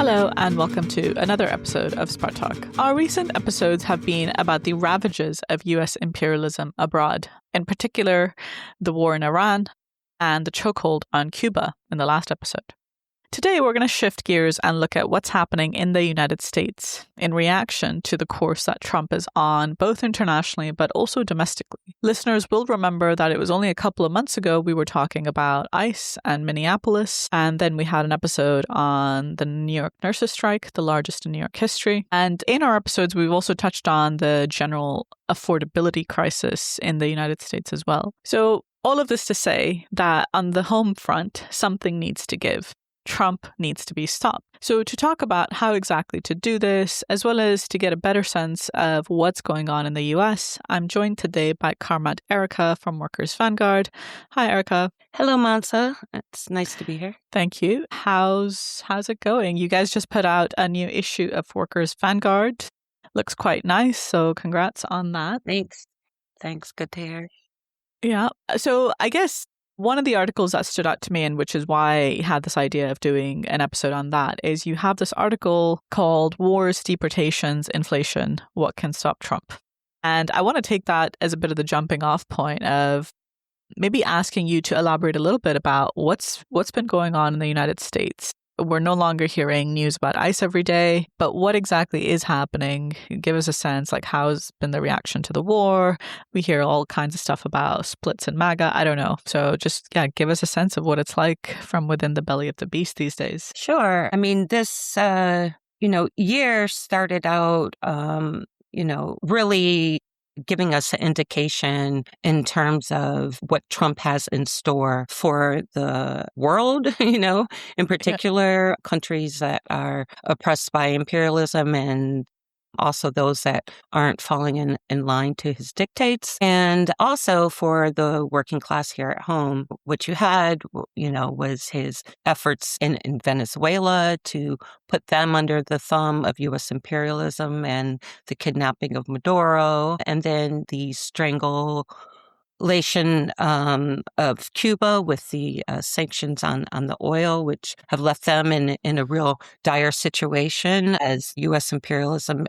Hello and welcome to another episode of Spark Talk. Our recent episodes have been about the ravages of US imperialism abroad, in particular the war in Iran and the chokehold on Cuba in the last episode. Today we're going to shift gears and look at what's happening in the United States in reaction to the course that Trump is on, both internationally but also domestically. Listeners will remember that it was only a couple of months ago we were talking about ICE and Minneapolis, and then we had an episode on the New York nurses' strike, the largest in New York history. And in our episodes, we've also touched on the general affordability crisis in the United States as well. So all of this to say that on the home front, something needs to give. Trump needs to be stopped. So to talk about how exactly to do this, as well as to get a better sense of what's going on in the US, I'm joined today by Comrade Erica from Workers Vanguard. Hi, Erica. Hello, Mansa. It's nice to be here. Thank you. How's it going? You guys just put out a new issue of Workers Vanguard. Looks quite nice, so congrats on that. Thanks. Good to hear. Yeah. So I guess one of the articles that stood out to me, and which is why I had this idea of doing an episode on that, is you have this article called Wars, Deportations, Inflation, What Can Stop Trump? And I want to take that as a bit of the jumping off point of maybe asking you to elaborate a little bit about what's been going on in the United States. We're no longer hearing news about ICE every day, but what exactly is happening? Give us a sense, like how's been the reaction to the war? We hear all kinds of stuff about splits in MAGA. I don't know. So just, give us a sense of what it's like from within the belly of the beast these days. Sure. I mean, this, year started out, really giving us an indication in terms of what Trump has in store for the world, in particular countries that are oppressed by imperialism and also those that aren't falling in line to his dictates. And also for the working class here at home, what you had, was his efforts in Venezuela to put them under the thumb of U.S. imperialism and the kidnapping of Maduro, and then the strangulation of Cuba with the sanctions on the oil, which have left them in a real dire situation as U.S. imperialism,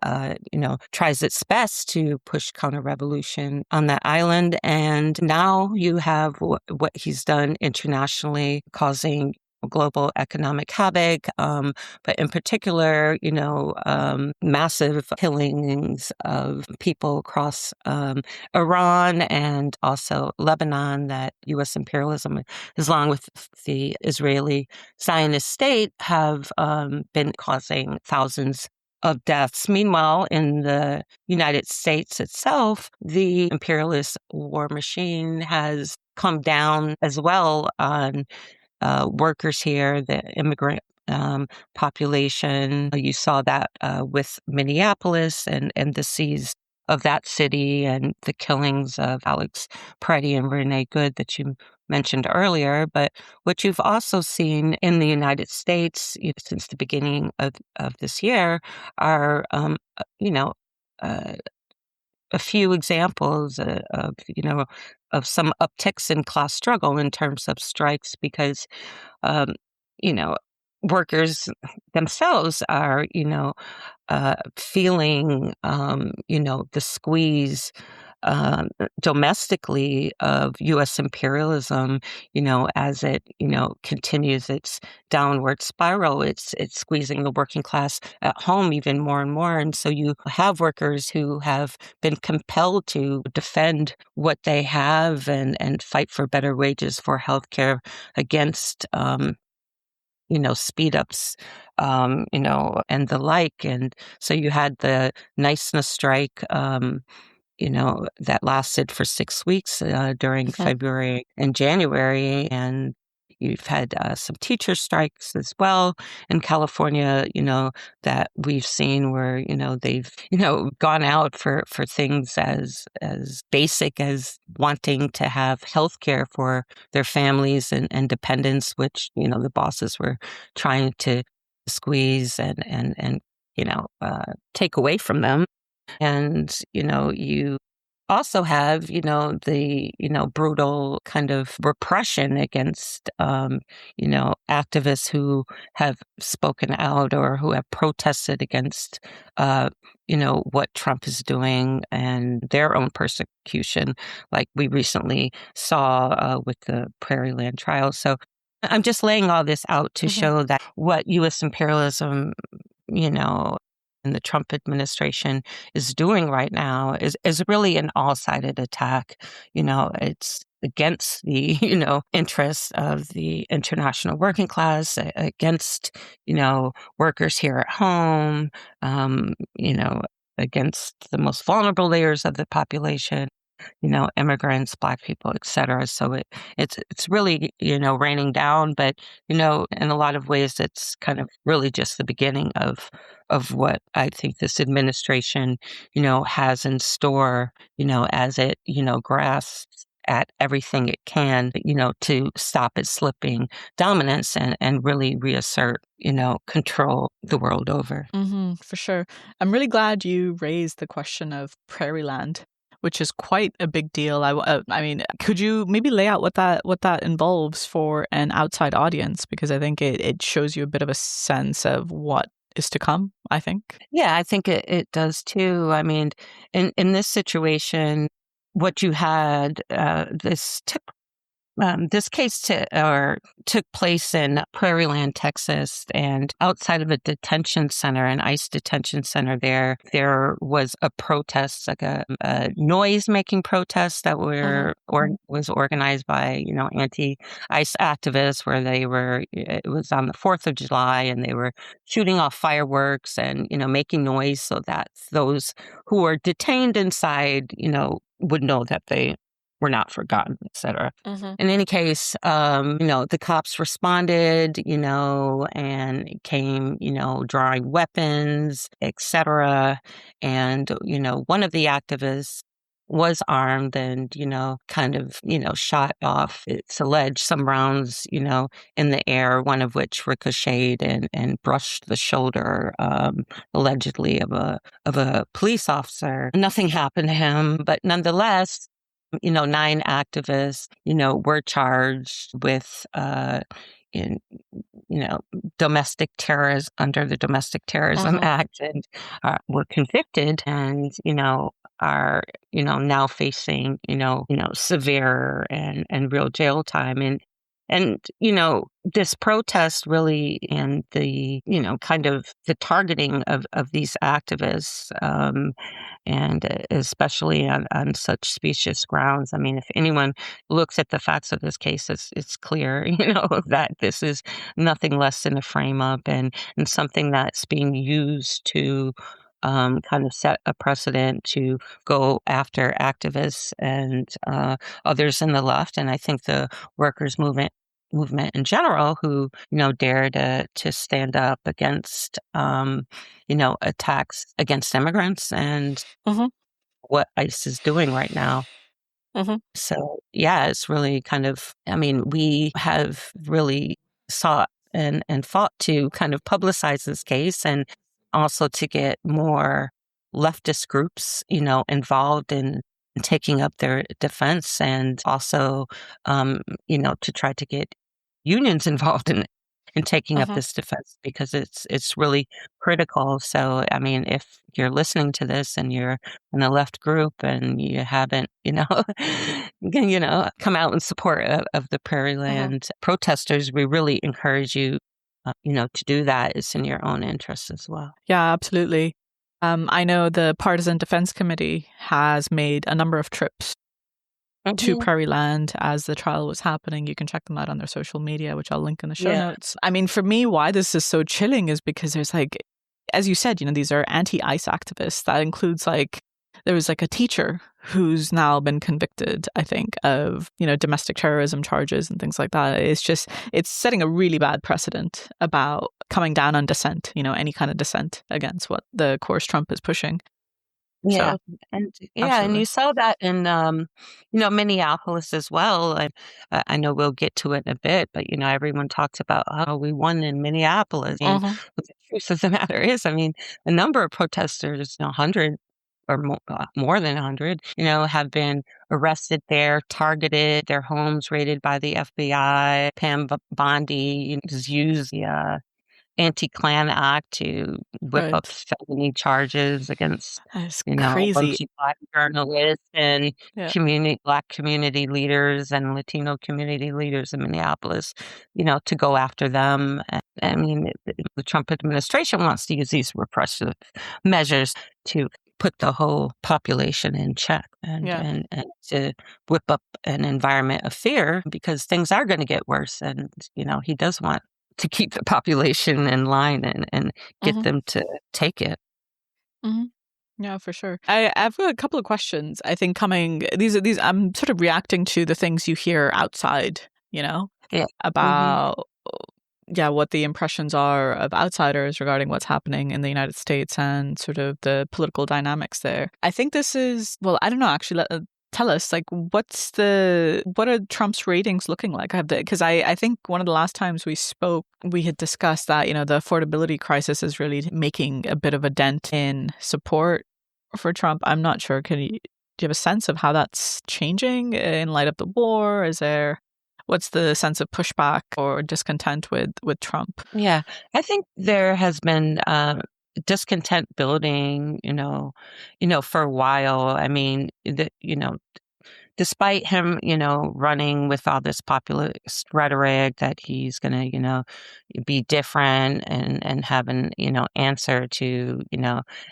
tries its best to push counter-revolution on that island. And now you have what he's done internationally, causing global economic havoc, but in particular, massive killings of people across Iran and also Lebanon that U.S. imperialism, along with the Israeli Zionist state, have been causing thousands of deaths. Meanwhile, in the United States itself, the imperialist war machine has come down as well on workers here, the immigrant population. You saw that with Minneapolis and the siege of that city and the killings of Alex Preddy and Renee Good that you mentioned earlier. But what you've also seen in the United States since the beginning of this year are, a few examples of some upticks in class struggle in terms of strikes because, workers themselves are, feeling, the squeeze domestically of U.S. imperialism, as it, continues its downward spiral. It's squeezing the working class at home even more and more. And so you have workers who have been compelled to defend what they have and fight for better wages, for healthcare, against speed ups, and the like. And so you had the niceness strike, that lasted for 6 weeks during February and January. And you've had some teacher strikes as well in California, that we've seen where, they've, gone out for things as basic as wanting to have health care for their families and dependents, which, the bosses were trying to squeeze and take away from them. And, you also have, the, brutal kind of repression against, activists who have spoken out or who have protested against, what Trump is doing and their own persecution, like we recently saw with the Prairie Land trial. So I'm just laying all this out to show that what U.S. imperialism, you know, and the Trump administration is doing right now is really an all-sided attack. It's against the, interests of the international working class, against, workers here at home, against the most vulnerable layers of the population, immigrants, Black people, et cetera. So it's really, raining down, but, in a lot of ways, it's kind of really just the beginning of what I think this administration, has in store, as it, grasps at everything it can, to stop its slipping dominance and really reassert, control the world over. For sure. I'm really glad you raised the question of prairie land, which is quite a big deal. I mean, could you maybe lay out what that involves for an outside audience? Because I think it shows you a bit of a sense of what is to come, I think. Yeah, I think it does too. I mean, in this situation, what you had, this case took place in Prairie Land, Texas, and outside of a detention center, an ICE detention center there was a protest, like a noise-making protest that was organized by, anti-ICE activists, where it was on the 4th of July, and they were shooting off fireworks and, making noise so that those who were detained inside, would know that they were not forgotten, et cetera. In any case, the cops responded, and came, drawing weapons, et cetera. And, one of the activists was armed and, kind of, shot off, it's alleged, some rounds, in the air, one of which ricocheted and brushed the shoulder, allegedly of a police officer. Nothing happened to him, but nonetheless, 9 activists, were charged with, in, domestic terrorism under the Domestic Terrorism Act, and were convicted and, are, now facing, severe and real jail time. And, this protest really, and the, kind of the targeting of these activists, and especially on such specious grounds. I mean, if anyone looks at the facts of this case, it's clear, that this is nothing less than a frame up and something that's being used to kind of set a precedent to go after activists and others in the left. And I think the workers movement in general who, dare to stand up against, attacks against immigrants and what ICE is doing right now. So, yeah, it's really kind of, I mean, we have really sought and fought to kind of publicize this case and also to get more leftist groups, involved in taking up their defense, and also, to try to get unions involved in taking up this defense, because it's really critical. So, I mean, if you're listening to this and you're in a left group and you haven't, come out in support of the Prairie Land protesters, we really encourage you, to do that. It's in your own interest as well. Yeah, absolutely. I know the Partisan Defense Committee has made a number of trips to Prairie Land as the trial was happening. You can check them out on their social media, which I'll link in the show notes. I mean, for me, why this is so chilling is because there's as you said, these are anti-ICE activists. That includes there was a teacher who's now been convicted, I think, of, domestic terrorism charges and things like that. It's setting a really bad precedent about coming down on dissent, any kind of dissent against what the course Trump is pushing. Yeah. So, and absolutely. you saw that in, Minneapolis as well. I know we'll get to it in a bit, but, everyone talks about how we won in Minneapolis. And what the truth of the matter is, I mean, a number of protesters, 100 or more than 100, have been arrested there, targeted, their homes raided by the FBI. Pam Bondi has used the Anti-Klan Act to whip up Right. felony charges against, That's a bunch crazy. of Black journalists and Yeah. Black community leaders and Latino community leaders in Minneapolis, to go after them. I mean, the Trump administration wants to use these repressive measures to put the whole population in check Yeah. and to whip up an environment of fear because things are going to get worse. And, he does want to keep the population in line and get Hmm. them to take it. Hmm. Yeah, for sure. I've got a couple of questions. I think these I'm sort of reacting to the things you hear outside, Yeah. Mhm. about what the impressions are of outsiders regarding what's happening in the United States and sort of the political dynamics there. I think this is, well, I don't know, actually, tell us, like, what are Trump's ratings looking like? Because I think one of the last times we spoke, we had discussed that, the affordability crisis is really making a bit of a dent in support for Trump. I'm not sure. Do you have a sense of how that's changing in light of the war? What's the sense of pushback or discontent with Trump? Yeah. I think there has been discontent building, for a while. I mean, despite him, running with all this populist rhetoric that he's going to, be different and have an, answer to,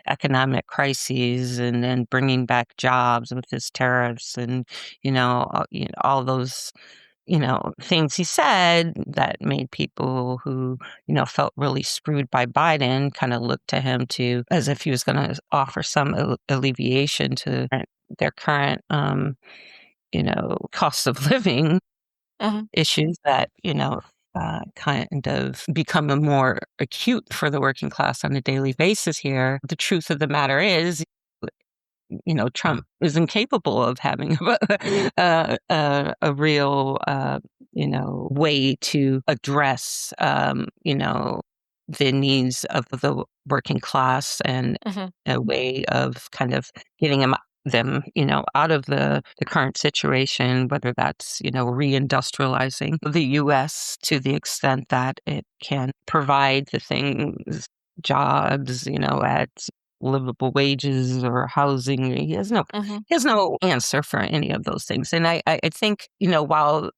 economic crises and bringing back jobs with his tariffs and, all those, things he said that made people who, felt really screwed by Biden kind of look to him to as if he was going to offer some alleviation to their current, cost of living Mhm. issues that, kind of become a more acute for the working class on a daily basis here. The truth of the matter is, Trump is incapable of having a real, way to address, the needs of the working class and Mhm. a way of kind of getting them, out of the current situation, whether that's, reindustrializing the U.S. to the extent that it can provide the things, jobs, at livable wages or housing. Mhm. He has no answer for any of those things. And I think, while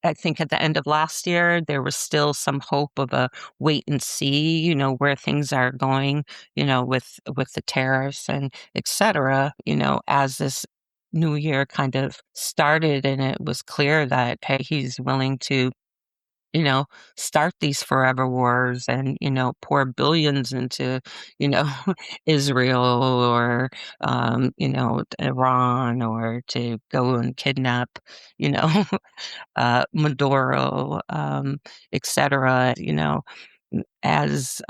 I think at the end of last year, there was still some hope of a wait and see, where things are going, with the tariffs and et cetera, as this new year kind of started and it was clear that, hey, he's willing to you know, start these forever wars and, pour billions into, you know, Israel or, Iran or to go and kidnap, you know, Maduro, et cetera, as,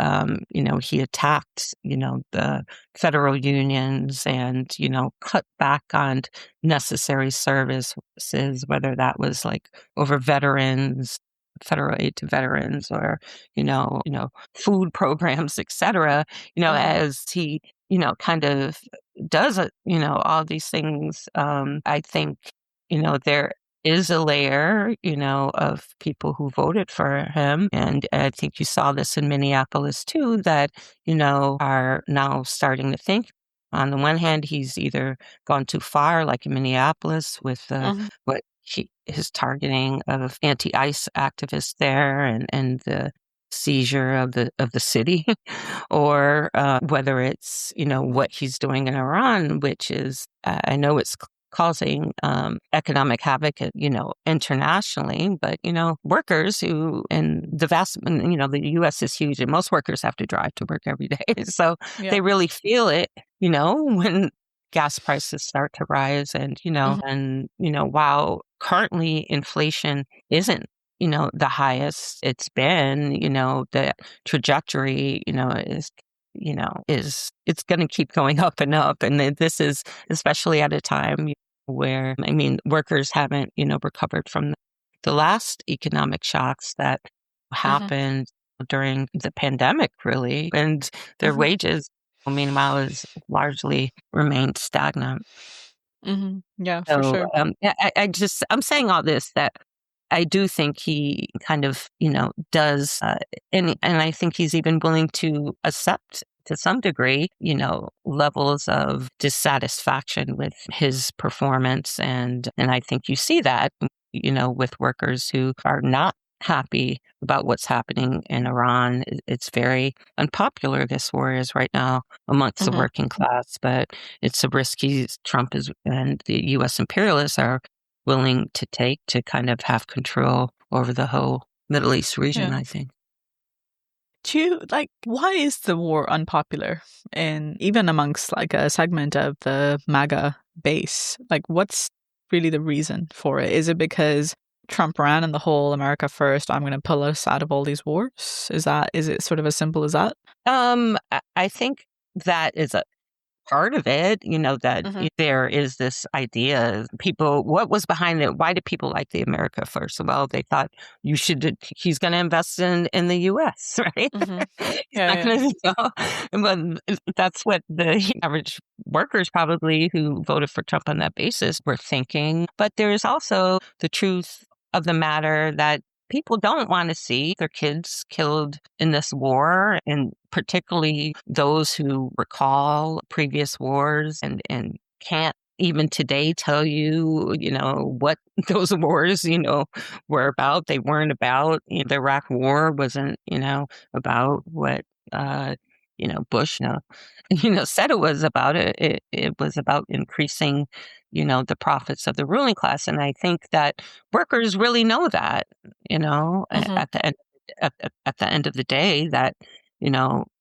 he attacked, the federal unions and, cut back on necessary services, whether that was like over veterans, federal aid to veterans or, food programs, et cetera, Mhm. as he, kind of does, all these things. I think, there is a layer, of people who voted for him. And I think you saw this in Minneapolis too, that, are now starting to think. On the one hand, he's either gone too far, like in Minneapolis, with Mhm. what his targeting of anti-ICE activists there and the seizure of the city, or whether it's what he's doing in Iran, which is I know it's causing economic havoc, internationally, but workers who and the vast, the U.S. is huge, and most workers have to drive to work every day, so Yeah. they really feel it, when gas prices start to rise, and Mhm. while currently inflation isn't the highest it's been, the trajectory, is it's going to keep going up and up. And this is especially at a time where, I mean, workers haven't, recovered from the last economic shocks that Mhm. happened during the pandemic, really. And their Mhm. wages Meanwhile, has largely remained stagnant. Yeah, for So, sure. I'm saying all this that I do think he kind of, does, and I think he's even willing to accept to some degree, levels of dissatisfaction with his performance. And I think you see that, with workers who are not happy about what's happening in Iran. It's very unpopular, this war is right now amongst the Hmm. working class, but it's a risk Trump is and the US imperialists are willing to take to kind of have control over the whole Middle East region, Yeah. I think. Do you like why is the war unpopular in even amongst like a segment of the MAGA base? Like what's really the reason for it? Is it because Trump ran and the whole America first, I'm gonna pull us out of all these wars? Is it sort of as simple as that? I think that is a part of it, that Hmm. there is this idea people what was behind it? Why did people like the America First? Well, they thought he's going to invest in the US, right? Hmm. He's Yeah, not yeah. going to, but that's what the average workers probably who voted for Trump on that basis were thinking. But there's also the truth of the matter that people don't want to see their kids killed in this war, and particularly those who recall previous wars and can't even today tell you, what those wars, were about. They weren't about, the Iraq War wasn't, about what, uh, Bush, said it was about. It was about increasing, the profits of the ruling class. And I think that workers really know that, Hmm. at the end at the end of the day, that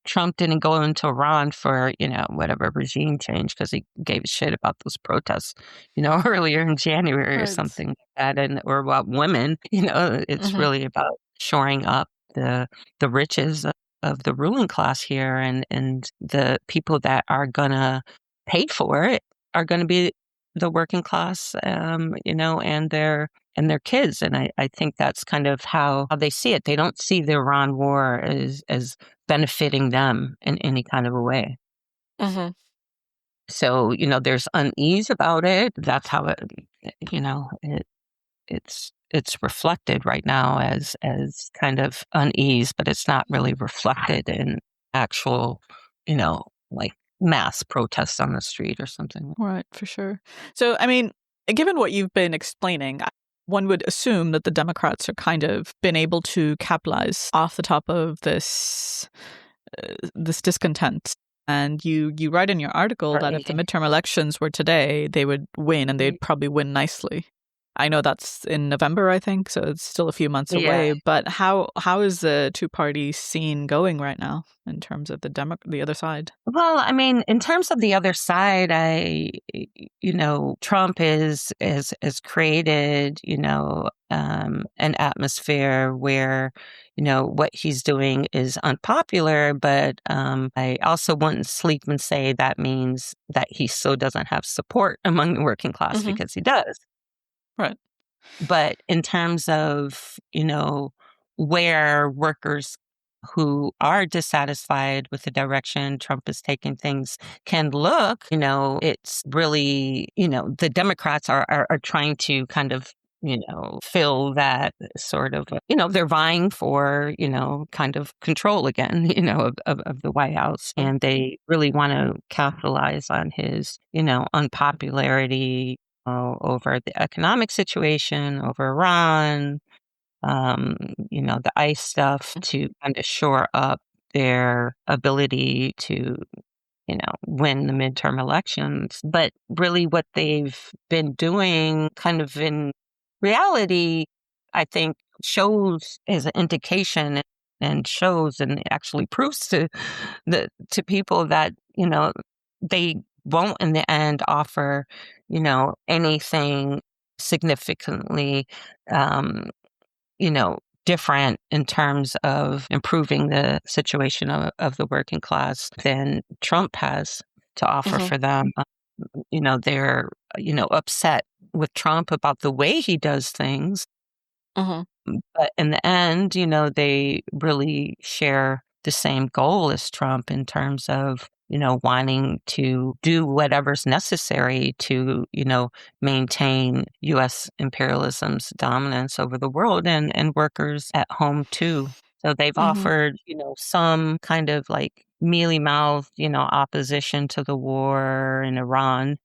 Trump didn't go into Iran for whatever regime change because he gave a shit about those protests earlier in January or Right. something like that, and or about women. It's Hmm. really about shoring up the riches of the ruling class here, and the people that are gonna pay for it are gonna be the working class, and their kids. And I think that's kind of how they see it. They don't see the Iran war as benefiting them in any kind of a way. Hmm. So, there's unease about it. That's how it's reflected right now as kind of unease, but it's not really reflected in actual, like mass protests on the street or something. Right, for sure. So, I mean, given what you've been explaining, one would assume that the Democrats are kind of been able to capitalize off the top of this discontent. And you write in your article that if Right. the midterm elections were today, they would win and they'd probably win nicely. I know that's in November, I think, so it's still a few months Yeah. away. But how is the two party scene going right now in terms of the other side? Well, I mean, in terms of the other side, Trump has created, an atmosphere where, what he's doing is unpopular, but I also wouldn't sleep and say that means that he still doesn't have support among the working class, Hmm. because he does. Right. But in terms of, where workers who are dissatisfied with the direction Trump is taking things can look, it's really, the Democrats are trying to kind of, fill that sort of, they're vying for, kind of control again, of the White House. And they really want to capitalize on his, unpopularity over the economic situation, over Iran, um, the ICE stuff, to kind of shore up their ability to, win the midterm elections. But really what they've been doing kind of in reality, I think shows as an indication and shows and actually proves to people that, they won't in the end offer, anything significantly, um, different in terms of improving the situation of the working class than Trump has to offer Hmm. for them. They're, upset with Trump about the way he does things. Hmm. But in the end, they really share the same goal as Trump in terms of, wanting to do whatever's necessary to, maintain U.S. imperialism's dominance over the world and workers at home too. So they've offered, some kind of like mealy-mouthed, opposition to the war in Iran,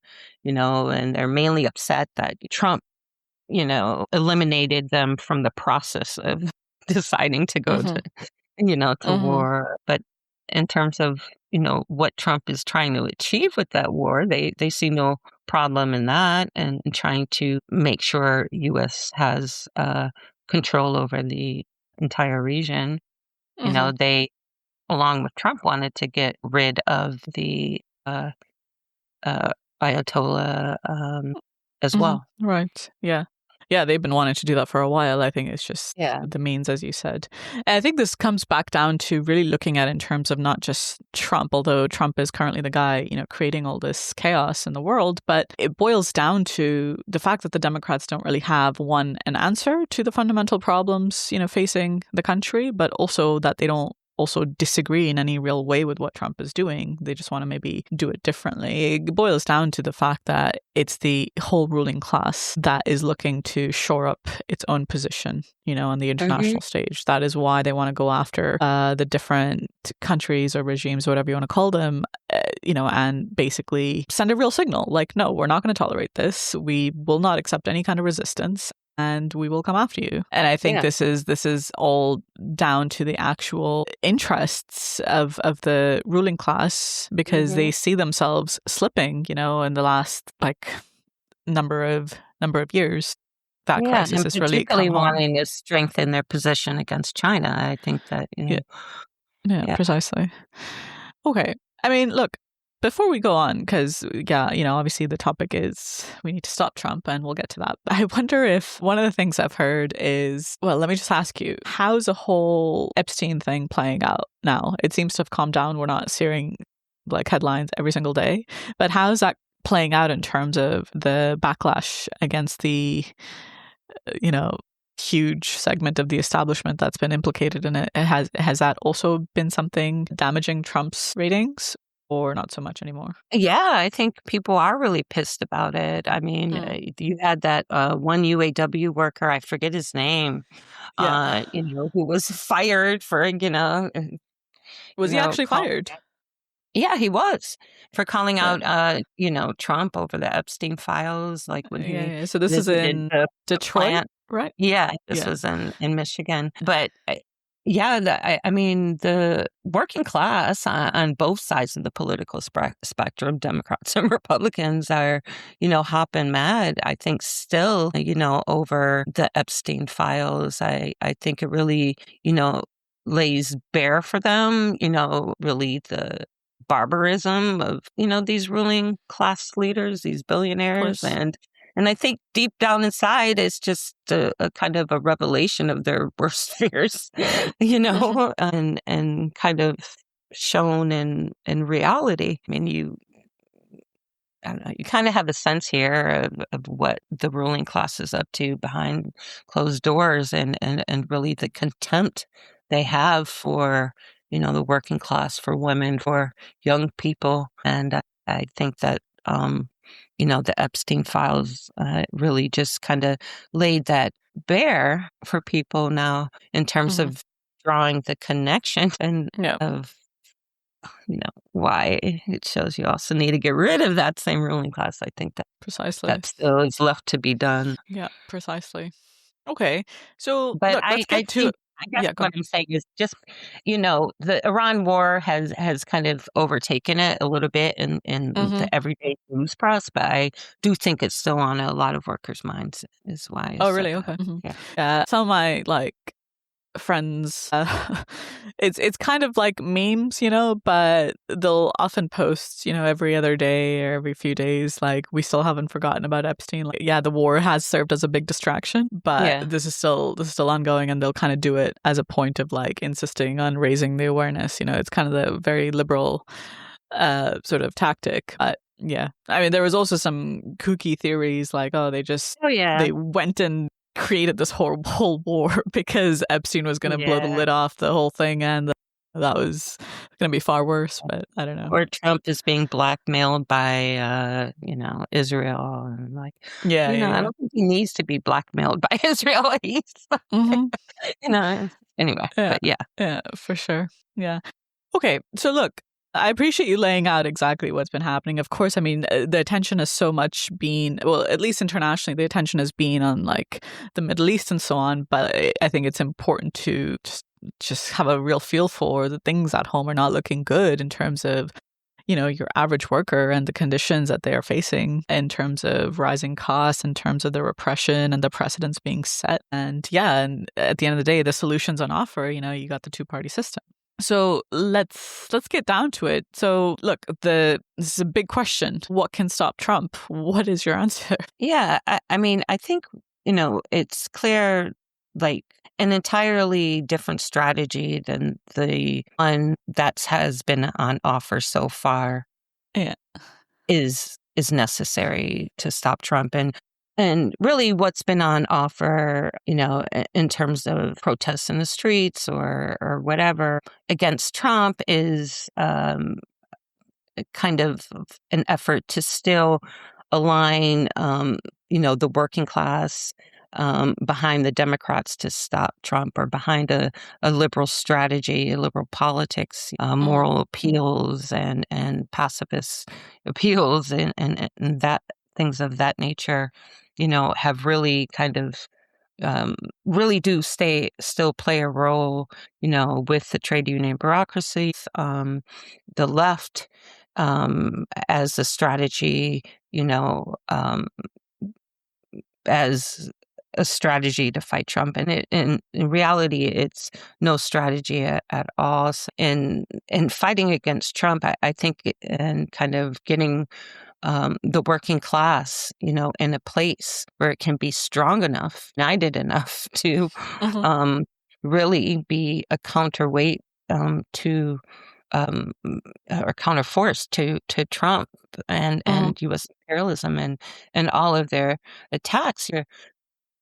and they're mainly upset that Trump, eliminated them from the process of deciding to go to, to war. But in terms of, what Trump is trying to achieve with that war, they see no problem in that and trying to make sure U.S. has control over the entire region. They, along with Trump, wanted to get rid of the Ayatollah as well. Right. Yeah. Yeah, they've been wanting to do that for a while. I think it's just Yeah. the means, as you said. And I think this comes back down to really looking at in terms of not just Trump, although Trump is currently the guy, creating all this chaos in the world, but it boils down to the fact that the Democrats don't really have, one, an answer to the fundamental problems, facing the country, but also that they don't also disagree in any real way with what Trump is doing. They just want to maybe do it differently. It boils down to the fact that it's the whole ruling class that is looking to shore up its own position, on the international stage. That is why they want to go after the different countries or regimes, whatever you want to call them, and basically send a real signal. Like, no, we're not going to tolerate this. We will not accept any kind of resistance. And we will come after you. And I think this is all down to the actual interests of the ruling class, because they see themselves slipping, in the last number of years. That crisis is really particularly wanting to strengthen their position against China. I think that yeah, precisely. Okay, I mean, look. Before we go on, because, obviously the topic is we need to stop Trump, and we'll get to that. I wonder if one of the things I've heard is, well, let me just ask you, how's the whole Epstein thing playing out now? It seems to have calmed down. We're not seeing headlines every single day. But how's that playing out in terms of the backlash against the, huge segment of the establishment that's been implicated in it? Has that also been something damaging Trump's ratings? Or not so much anymore? Yeah, I think people are really pissed about it. I mean, you had that one UAW worker, I forget his name, who was fired for, Was he actually fired? Yeah, he was, for calling out, Trump over the Epstein files, when he So this is in Detroit, plant. Right? Yeah, this was in Michigan. But I mean, the working class on both sides of the political spectrum, Democrats and Republicans, are, hopping mad, I think, still, over the Epstein files. I think it really, lays bare for them, really the barbarism of, these ruling class leaders, these billionaires. And I think deep down inside, it's just a kind of a revelation of their worst fears, and kind of shown in reality. I mean, I don't know, you kind of have a sense here of what the ruling class is up to behind closed doors, and really the contempt they have for, the working class, for women, for young people. And I think that, the Epstein files really just kind of laid that bare for people now in terms of drawing the connection and of, why it shows you also need to get rid of that same ruling class. I think that precisely that still is left to be done. Yeah, precisely. Okay, so but look, let's get to. I guess what I'm saying is just, the Iran war has kind of overtaken it a little bit in the everyday news press, but I do think it's still on a lot of workers' minds, is why. Oh, really? Okay. Yeah. Some of my friends, it's kind of like memes, but they'll often post, every other day or every few days, we still haven't forgotten about Epstein. The war has served as a big distraction, but this is still ongoing, and they'll kind of do it as a point of insisting on raising the awareness. It's kind of the very liberal sort of tactic. Yeah, I mean, there was also some kooky theories they went and created this whole war because Epstein was going to blow the lid off the whole thing, and that was going to be far worse, but I don't know. Or Trump is being blackmailed by, Israel. And like, Yeah, yeah, I yeah. don't think he needs to be blackmailed by Israel. He's, Hmm. anyway, Yeah, but yeah. yeah, for sure. Yeah. Okay, so look, I appreciate you laying out exactly what's been happening. Of course, I mean, the attention has so much been, well, at least internationally, the attention has been on like the Middle East and so on. But I think it's important to just have a real feel for the things at home are not looking good in terms of, your average worker and the conditions that they are facing in terms of rising costs, in terms of the repression and the precedents being set. And yeah, and at the end of the day, the solutions on offer, you got the two-party system. So let's get down to it. So look, this is a big question. What can stop Trump? What is your answer? Yeah, I mean, I think, it's clear, like, an entirely different strategy than the one that has been on offer so far Yeah. is necessary to stop Trump. And really what's been on offer, in terms of protests in the streets or whatever against Trump is kind of an effort to still align, the working class behind the Democrats to stop Trump, or behind a liberal strategy, a liberal politics, moral appeals and pacifist appeals and that things of that nature, have really kind of really do still play a role, with the trade union bureaucracy, the left, as a strategy, as a strategy to fight Trump. And in reality, it's no strategy at all. In fighting against Trump, I think, and kind of getting the working class, in a place where it can be strong enough, united enough to Mm-hmm. um, really be a counterweight to or counterforce to Trump Mm-hmm. and U.S. imperialism and all of their attacks. You're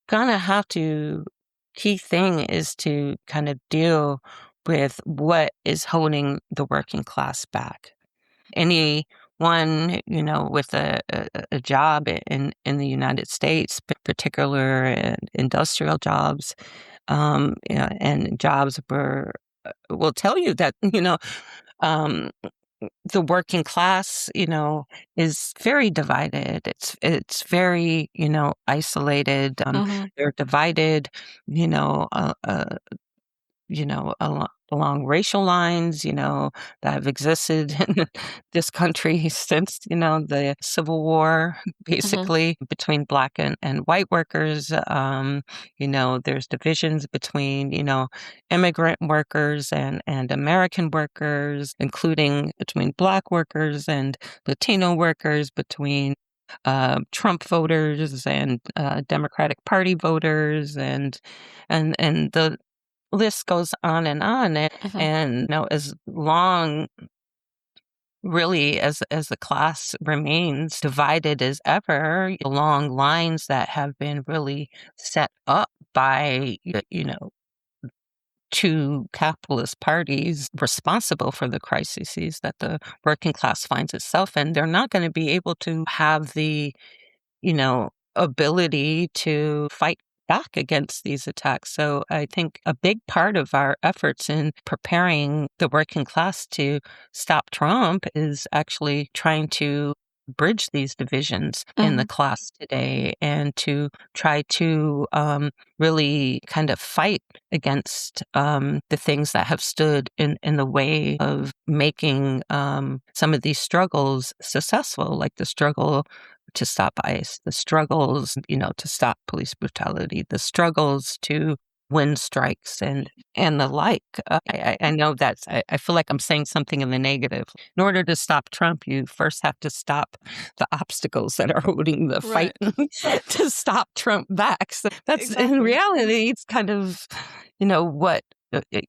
gonna have to. Key thing is to kind of deal with what is holding the working class back. Anyone, with a job in the United States, particular industrial jobs, and jobs where will tell you that, um, the working class, is very divided. It's very, isolated. Mm-hmm. They're divided, along racial lines, that have existed in this country since, the Civil War, Mm-hmm. basically, between black and white workers. There's divisions between, immigrant workers and American workers, including between black workers and Latino workers, between Trump voters and Democratic Party voters, and the list goes on and on. Mm-hmm. And as long really as the class remains divided as ever along lines that have been really set up by two capitalist parties responsible for the crises that the working class finds itself in, they're not going to be able to have the ability to fight back against these attacks. So I think a big part of our efforts in preparing the working class to stop Trump is actually trying to bridge these divisions in the Mm-hmm. class today, and to try to really kind of fight against the things that have stood in the way of making some of these struggles successful, like the struggle to stop ICE, the struggles, to stop police brutality, the struggles to win strikes and the like. I know I feel like I'm saying something in the negative. In order to stop Trump, you first have to stop the obstacles that are holding the fight Right. to stop Trump back. So that's in Exactly. reality, it's kind of, what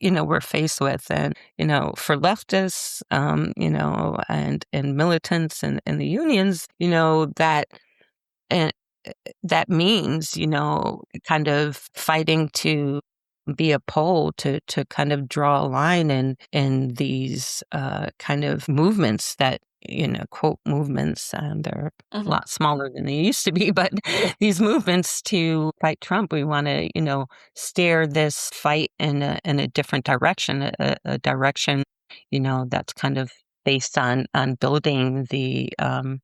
we're faced with. And for leftists, and militants and the unions, that and that means, kind of fighting to be a pole to kind of draw a line in these kind of movements that, quote movements, and they're a lot smaller than they used to be, but these movements to fight Trump, we want to, steer this fight in a different direction, a direction, that's kind of based on building the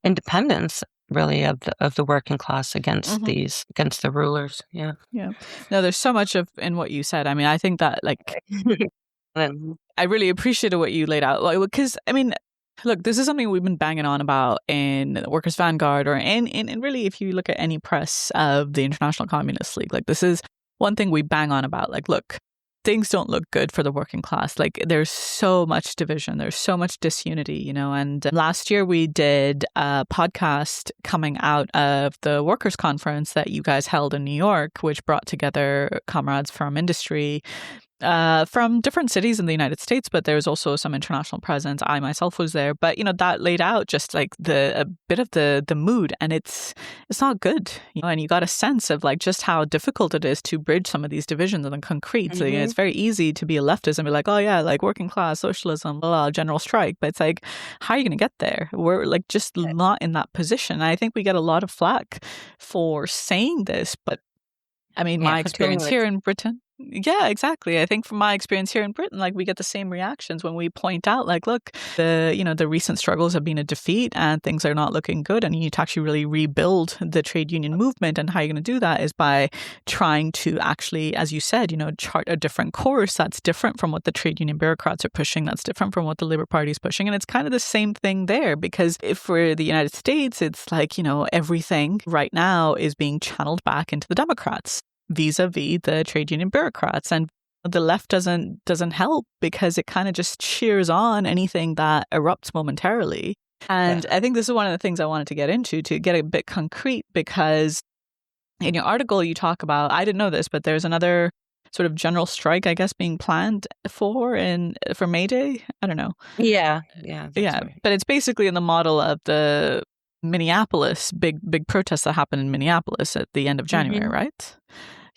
independence, really, of the working class against the rulers. Yeah. No, there's so much in what you said. I mean, I think that I really appreciated what you laid out, because look, this is something we've been banging on about in Workers Vanguard, or in really, if you look at any press of the International Communist League, this is one thing we bang on about. Look, things don't look good for the working class. There's so much division, there's so much disunity, and last year we did a podcast coming out of the workers conference that you guys held in New York, which brought together comrades from industry, from different cities in the United States, but there's also some international presence. I myself was there, but that laid out just a bit of the mood, and it's not good, and you got a sense of just how difficult it is to bridge some of these divisions in the concrete. So it's very easy to be a leftist and be like, oh yeah, working class socialism, blah, blah, general strike, but it's how are you going to get there? We're just not in that position. And I think we get a lot of flack for saying this, but my experience here in Britain. Yeah, exactly. I think from my experience here in Britain, we get the same reactions when we point out, look, the recent struggles have been a defeat and things are not looking good, and you need to actually really rebuild the trade union movement. And how you're going to do that is by trying to actually, as you said, chart a different course that's different from what the trade union bureaucrats are pushing, that's different from what the Labour Party is pushing. And it's kind of the same thing there, because if for the United States, it's everything right now is being channeled back into the Democrats vis-a-vis the trade union bureaucrats, and the left doesn't help, because it kind of just cheers on anything that erupts momentarily. And I think this is one of the things I wanted to get into, to get a bit concrete, because in your article you talk about, I didn't know this, but there's another sort of general strike, I guess, being planned for May Day. I don't know. Yeah. Right. But it's basically in the model of the Minneapolis big protests that happened in Minneapolis at the end of January, right?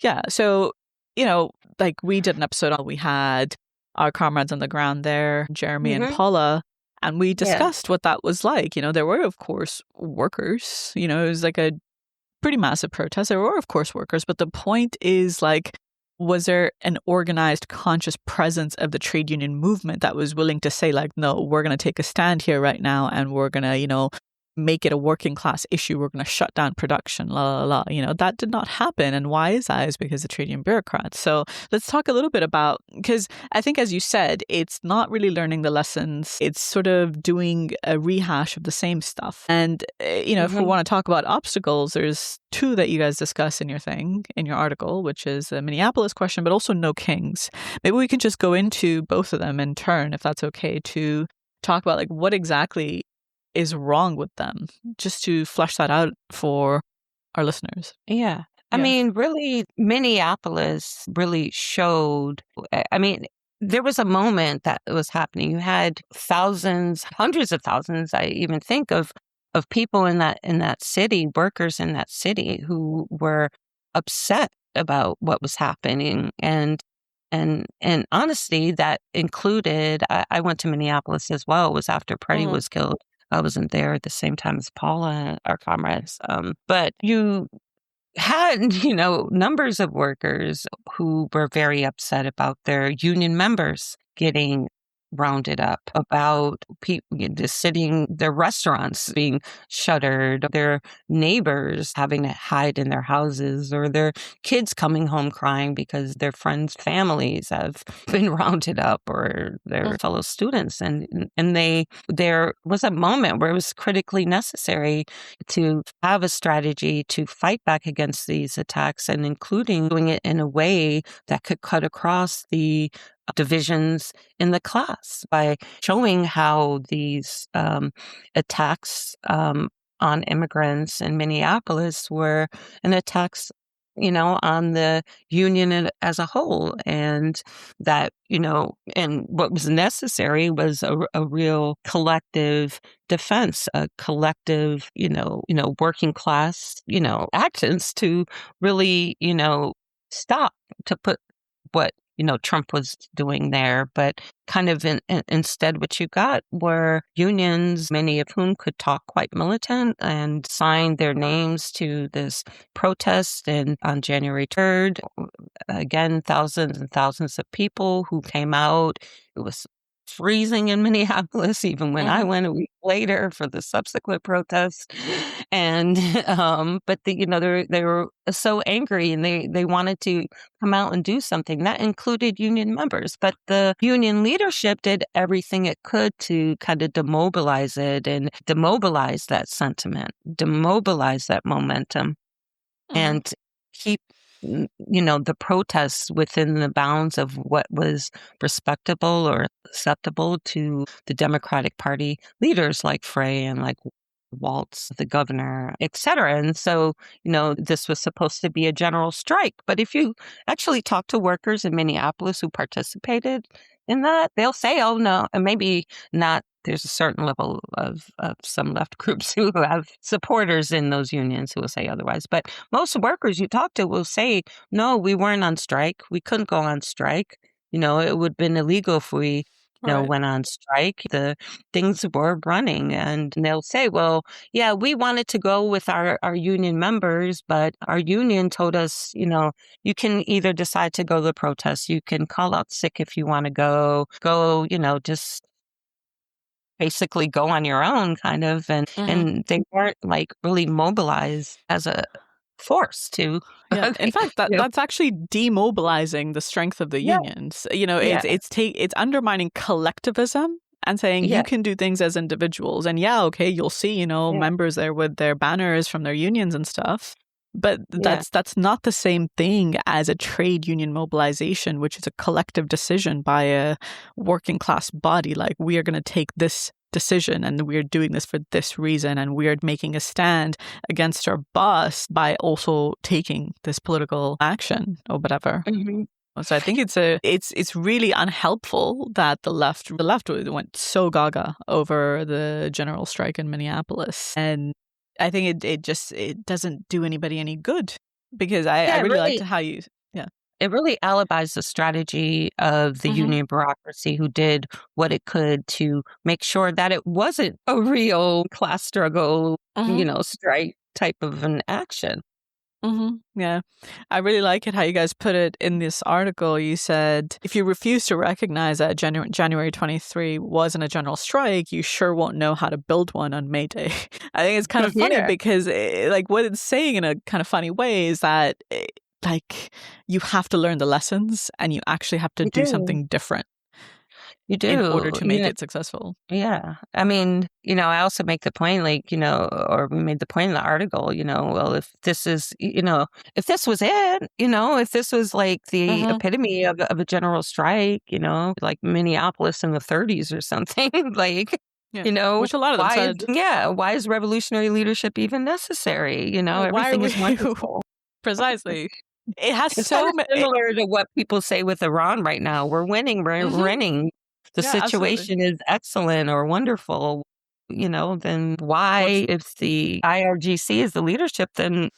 Yeah. So, we did an episode on, we had our comrades on the ground there, Jeremy and Paula, and we discussed what that was like. There were, of course, workers. It was a pretty massive protest. There were, of course, workers, but the point is, was there an organized, conscious presence of the trade union movement that was willing to say, no, we're going to take a stand here right now, and we're going to, make it a working class issue. We're going to shut down production, la, la, la. That did not happen. And why is that? Is because of trade union bureaucrats. So let's talk a little bit about, because I think, as you said, it's not really learning the lessons. It's sort of doing a rehash of the same stuff. And, if we want to talk about obstacles, there's two that you guys discuss in your article, which is the Minneapolis question, but also no kings. Maybe we can just go into both of them in turn, if that's okay, to talk about what exactly is wrong with them, just to flesh that out for our listeners. Yeah. I mean, really, Minneapolis really showed, there was a moment that was happening. You had thousands, hundreds of thousands, I even think, of people in that city, workers in that city, who were upset about what was happening. And honestly, that included, I went to Minneapolis as well. It was after Freddie was killed. I wasn't there at the same time as Paula, our comrades. But you had, numbers of workers who were very upset about their union members getting rounded up, about people just their restaurants being shuttered, their neighbors having to hide in their houses, or their kids coming home crying because their friends' families have been rounded up, or their fellow students. And there was a moment where it was critically necessary to have a strategy to fight back against these attacks, and including doing it in a way that could cut across the divisions in the class, by showing how these attacks on immigrants in Minneapolis were an attacks, on the union as a whole, and that, and what was necessary was a real collective defense, a collective, working class, actions to really, stop, to put what, Trump was doing there. But kind of instead what you got were unions, many of whom could talk quite militant, and signed their names to this protest on January 3rd. Again, thousands and thousands of people who came out. It was freezing in Minneapolis, even when I went a week later for the subsequent protests. And but they were so angry, and they wanted to come out and do something. That included union members, but the union leadership did everything it could to kind of demobilize it and demobilize that sentiment, demobilize that momentum, and keep the protests within the bounds of what was respectable or acceptable to the Democratic Party leaders like Frey and like Waltz, the governor, etc. And so, this was supposed to be a general strike. But if you actually talk to workers in Minneapolis who participated in that, they'll say, oh, no, and maybe not. There's a certain level of some left groups who have supporters in those unions who will say otherwise. But most workers you talk to will say, no, we weren't on strike. We couldn't go on strike. It would have been illegal if we went on strike. The things were running, and they'll say, well, yeah, we wanted to go with our union members, but our union told us, you can either decide to go to the protest. You can call out sick if you want to go, just basically go on your own kind of. And they weren't like really mobilized as a force to. Yeah. In fact, that's actually demobilizing the strength of the unions. It's undermining collectivism and saying you can do things as individuals. And you'll see, members there with their banners from their unions and stuff. But that's not the same thing as a trade union mobilization, which is a collective decision by a working class body. Like, we are going to take this decision, and we're doing this for this reason, and we're making a stand against our boss by also taking this political action or whatever. So I think it's really unhelpful that the left went so gaga over the general strike in Minneapolis, and I think it doesn't do anybody any good, because I really liked how you it really alibis the strategy of the union bureaucracy, who did what it could to make sure that it wasn't a real class struggle, strike type of an action. Yeah. I really like it how you guys put it in this article. You said, if you refuse to recognize that January 23 wasn't a general strike, you sure won't know how to build one on May Day. I think it's kind of funny because what it's saying in a kind of funny way is that you have to learn the lessons, and you actually have to do something different. You do. In order to make it successful. Yeah. I mean, I also make the point, or we made the point in the article, well, if this is, if this was it, if this was like the epitome of a general strike, like Minneapolis in the 30s or something, which a lot of them said. Why is revolutionary leadership even necessary? Everything is wonderful. Precisely. It has it's so similar to what people say with Iran right now. We're winning. We're winning. The situation is excellent or wonderful. Then why, if the IRGC is the leadership, then,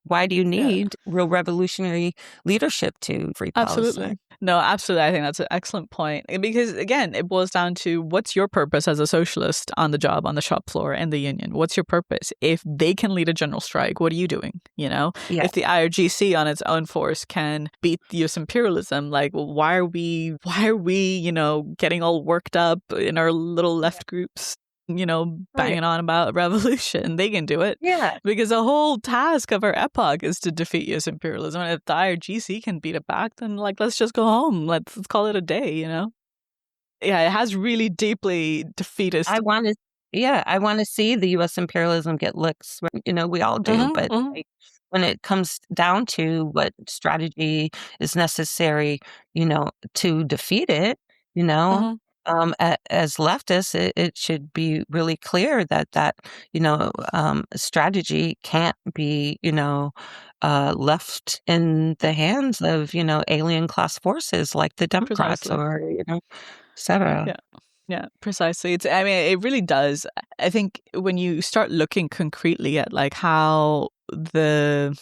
why do you need real revolutionary leadership to free Palestine? Absolutely. No, absolutely. I think that's an excellent point. Because, again, it boils down to, what's your purpose as a socialist on the job, on the shop floor, in the union? What's your purpose? If they can lead a general strike, what are you doing? If the IRGC on its own force can beat U.S. imperialism, why are we, getting all worked up in our little left groups? Banging on about revolution. They can do it. Yeah. Because the whole task of our epoch is to defeat U.S. imperialism. And if the IRGC can beat it back, then let's just go home. Let's call it a day, Yeah, it has really deeply defeatist. I want to see the U.S. imperialism get licks. We all do, but when it comes down to what strategy is necessary, to defeat it, as leftists, it should be really clear that strategy can't be left in the hands of alien class forces like the Democrats. Precisely. Or et cetera. Yeah, precisely. It really does. I think when you start looking concretely at how the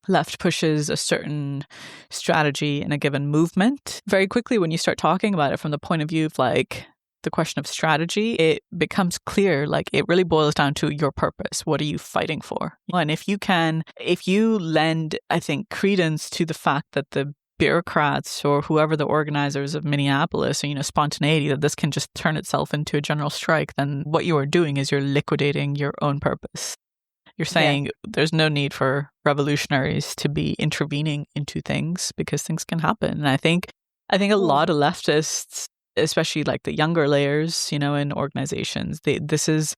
left pushes a certain strategy in a given movement, very quickly when you start talking about it from the point of view of like the question of strategy, it becomes clear, like it really boils down to your purpose. What are you fighting for? And if you lend, I think, credence to the fact that the bureaucrats or whoever the organizers of Minneapolis, spontaneity, that this can just turn itself into a general strike, then what you are doing is you're liquidating your own purpose. You're saying there's no need for revolutionaries to be intervening into things because things can happen. And I think a lot of leftists, especially like the younger layers, in organizations, this is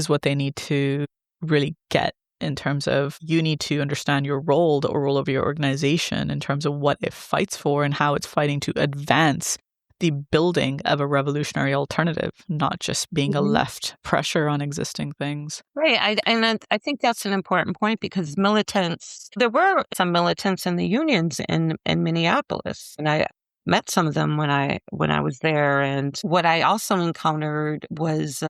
what they need to really get in terms of you need to understand your role, the role of your organization in terms of what it fights for and how it's fighting to advance the building of a revolutionary alternative, not just being a left pressure on existing things. Right. I think that's an important point because there were some militants in the unions in Minneapolis, and I met some of them when I was there. And what I also encountered was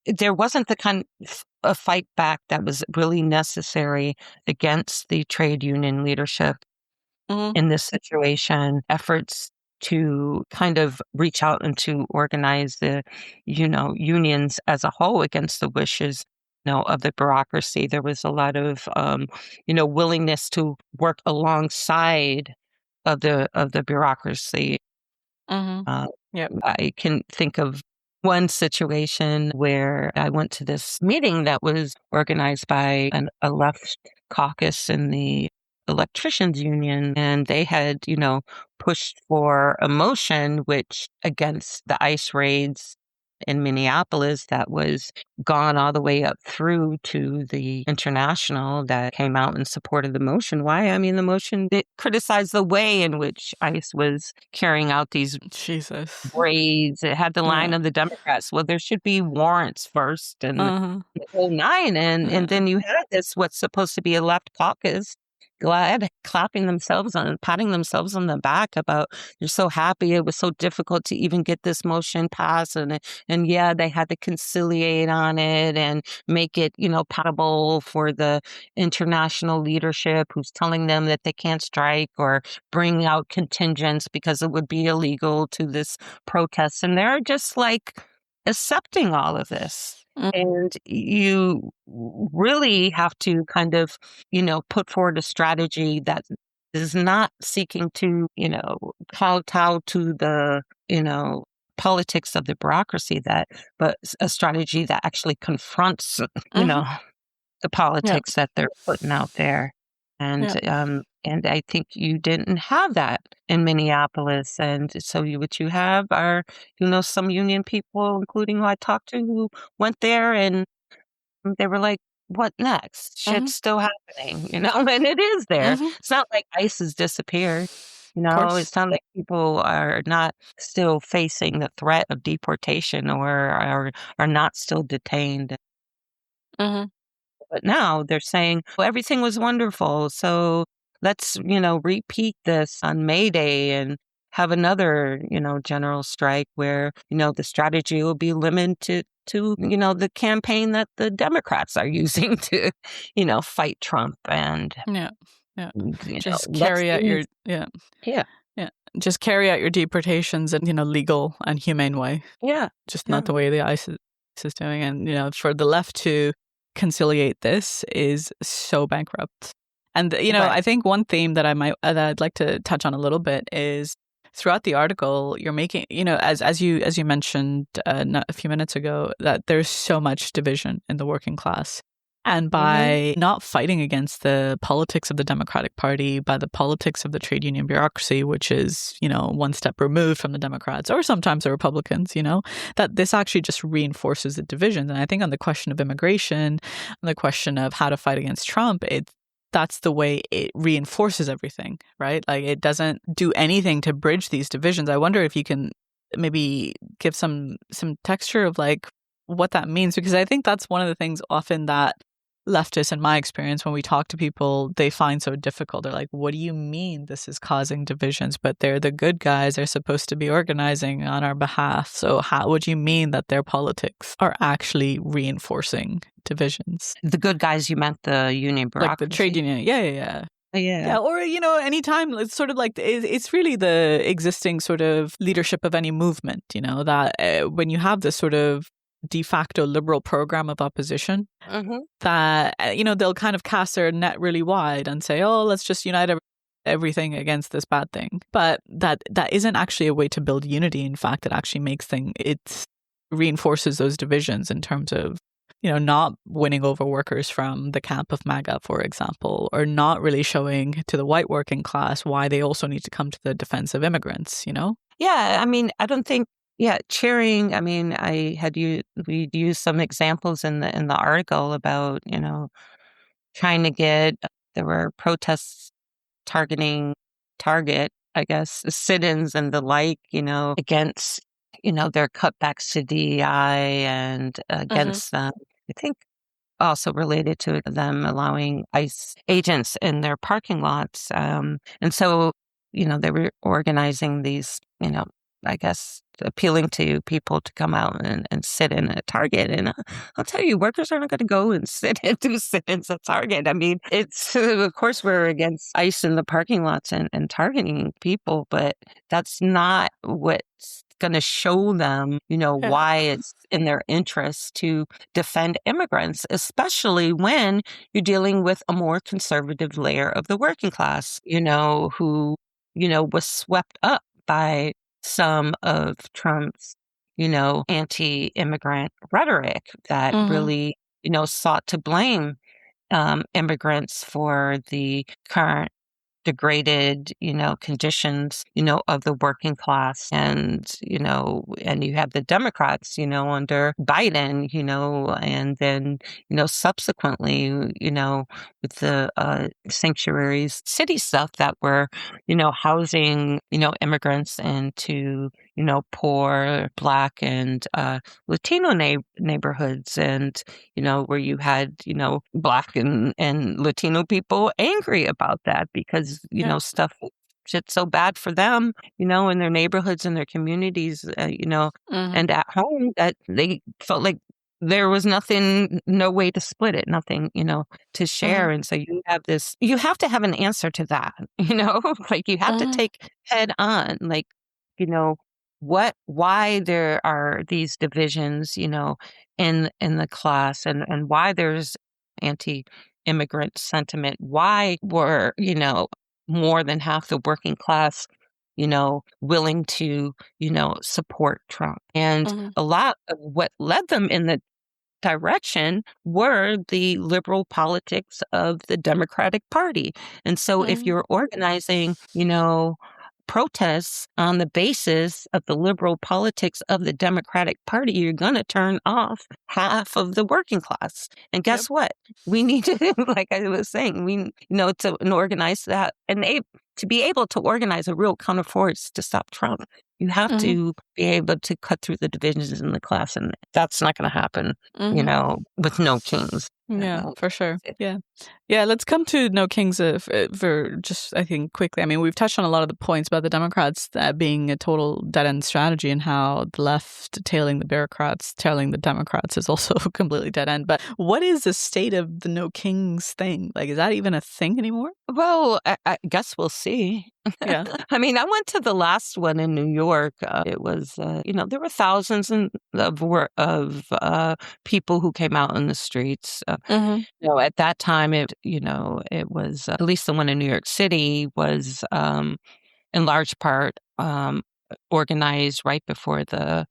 there wasn't the kind of a fight back that was really necessary against the trade union leadership in this situation. Efforts to kind of reach out and to organize the, unions as a whole against the wishes, of the bureaucracy. There was a lot of, willingness to work alongside of the bureaucracy. I can think of one situation where I went to this meeting that was organized by a left caucus in the electricians union, and they had, pushed for a motion which against the ICE raids in Minneapolis that was gone all the way up through to the international that came out in support of the motion. Why? I mean, the motion, it criticized the way in which ICE was carrying out these raids. It had the line of the Democrats. Well, there should be warrants first and the whole nine. And then you had this, what's supposed to be a left caucus, patting themselves on the back about they're so happy it was so difficult to even get this motion passed, and they had to conciliate on it and make it palatable for the international leadership who's telling them that they can't strike or bring out contingents because it would be illegal to this protest, and they're just like accepting all of this. And you really have to kind of, put forward a strategy that is not seeking to, kowtow to the, politics of the bureaucracy, but a strategy that actually confronts, the politics that they're putting out there. And I think you didn't have that in Minneapolis. And so what you have are, some union people, including who I talked to, who went there and they were like, what next? Shit's still happening, and it is there. It's not like ICE has disappeared. It's not like people are not still facing the threat of deportation or are not still detained. But now they're saying, well, everything was wonderful. So let's, repeat this on May Day and have another, general strike where, the strategy will be limited to, the campaign that the Democrats are using to, fight Trump and just carry out your just carry out your deportations in legal and humane way. Not the way the ICE is doing. And for the left to conciliate this is so bankrupt. And I think one theme that I'd like to touch on a little bit is throughout the article you're making, as you mentioned a few minutes ago, that there's so much division in the working class. And by not fighting against the politics of the Democratic Party, by the politics of the trade union bureaucracy, which is, one step removed from the Democrats or sometimes the Republicans, that this actually just reinforces the divisions. And I think on the question of immigration, on the question of how to fight against Trump, that's the way it reinforces everything, right? Like it doesn't do anything to bridge these divisions. I wonder if you can maybe give some texture of like what that means, because I think that's one of the things often that leftists, in my experience, when we talk to people, they find so difficult. They're like, what do you mean this is causing divisions? But they're the good guys. They're supposed to be organizing on our behalf. So how would you mean that their politics are actually reinforcing divisions? The good guys, you meant the union bureaucracy? Like the trade union. Yeah. Yeah. Yeah, or, anytime it's sort of like it's really the existing sort of leadership of any movement, that when you have this sort of de facto liberal program of opposition, that, they'll kind of cast their net really wide and say, oh, let's just unite everything against this bad thing. But that isn't actually a way to build unity. In fact, it actually it reinforces those divisions in terms of, not winning over workers from the camp of MAGA, for example, or not really showing to the white working class why they also need to come to the defense of immigrants, Yeah, I mean, I don't think, cheering. I mean, we used some examples in the article about, trying to there were protests targeting Target, I guess, sit-ins and the like, against, their cutbacks to DEI and against them. I think also related to them allowing ICE agents in their parking lots. And so, they were organizing these, I guess, appealing to people to come out and sit in at Target. And I'll tell you, workers are not going to go and do sit-ins at Target. I mean, of course, we're against ICE in the parking lots and targeting people, but that's not what's going to show them, why it's in their interest to defend immigrants, especially when you're dealing with a more conservative layer of the working class, who, was swept up by some of Trump's, anti-immigrant rhetoric that really, sought to blame immigrants for the current degraded, conditions, of the working class. And you have the Democrats, under Biden, and then, subsequently, with the sanctuary city stuff that were, housing, immigrants into, poor Black and Latino neighborhoods, and, where you had, Black and Latino people angry about that because, stuff shit's so bad for them, in their neighborhoods and their communities, and at home, that they felt like there was no way to split it, nothing, to share. And so you have to have an answer to that, like you have to take head on, like, why there are these divisions, in the class, and why there's anti-immigrant sentiment, why were, more than half the working class, willing to, support Trump. And a lot of what led them in the direction were the liberal politics of the Democratic Party. And so if you're organizing, protests on the basis of the liberal politics of the Democratic Party, you're going to turn off half of the working class. And guess what? We need to, like I was saying, to organize that, and to be able to organize a real counterforce to stop Trump, you have to be able to cut through the divisions in the class. And that's not going to happen, with no kings. Yeah, for sure. Yeah. Yeah, let's come to No Kings for just, I think, quickly. I mean, we've touched on a lot of the points about the Democrats being a total dead-end strategy, and how the left tailing the bureaucrats, tailing the Democrats is also completely dead-end. But what is the state of the No Kings thing? Like, is that even a thing anymore? Well, I guess we'll see. Yeah. I mean, I went to the last one in New York. It was, there were thousands of people who came out in the streets. At that time, it was, at least the one in New York City was, in large part, organized right before the